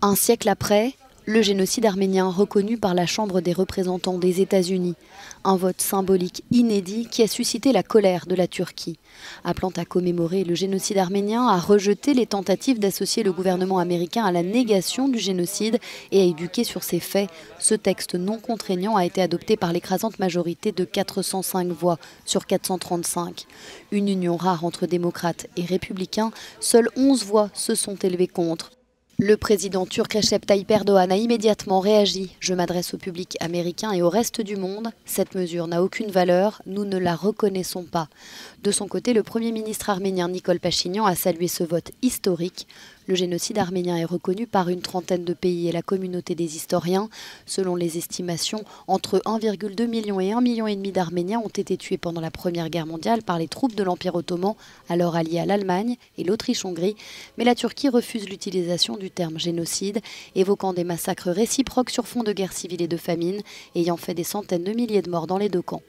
Un siècle après, le génocide arménien reconnu par la Chambre des représentants des États-Unis. Un vote symbolique inédit qui a suscité la colère de la Turquie. Appelant à commémorer le génocide arménien, a rejeté les tentatives d'associer le gouvernement américain à la négation du génocide et à éduquer sur ces faits. Ce texte non contraignant a été adopté par l'écrasante majorité de 405 voix sur 435. Une union rare entre démocrates et républicains, seules 11 voix se sont élevées contre. Le président turc Recep Tayyip Erdoğan a immédiatement réagi. « Je m'adresse au public américain et au reste du monde. Cette mesure n'a aucune valeur. Nous ne la reconnaissons pas. » De son côté, le Premier ministre arménien Nikol Pachinian a salué ce vote historique. Le génocide arménien est reconnu par une trentaine de pays et la communauté des historiens. Selon les estimations, entre 1,2 million et 1,5 million d'Arméniens ont été tués pendant la Première Guerre mondiale par les troupes de l'Empire ottoman, alors alliés à l'Allemagne et l'Autriche-Hongrie. Mais la Turquie refuse l'utilisation du terme génocide, évoquant des massacres réciproques sur fond de guerre civile et de famine, ayant fait des centaines de milliers de morts dans les deux camps.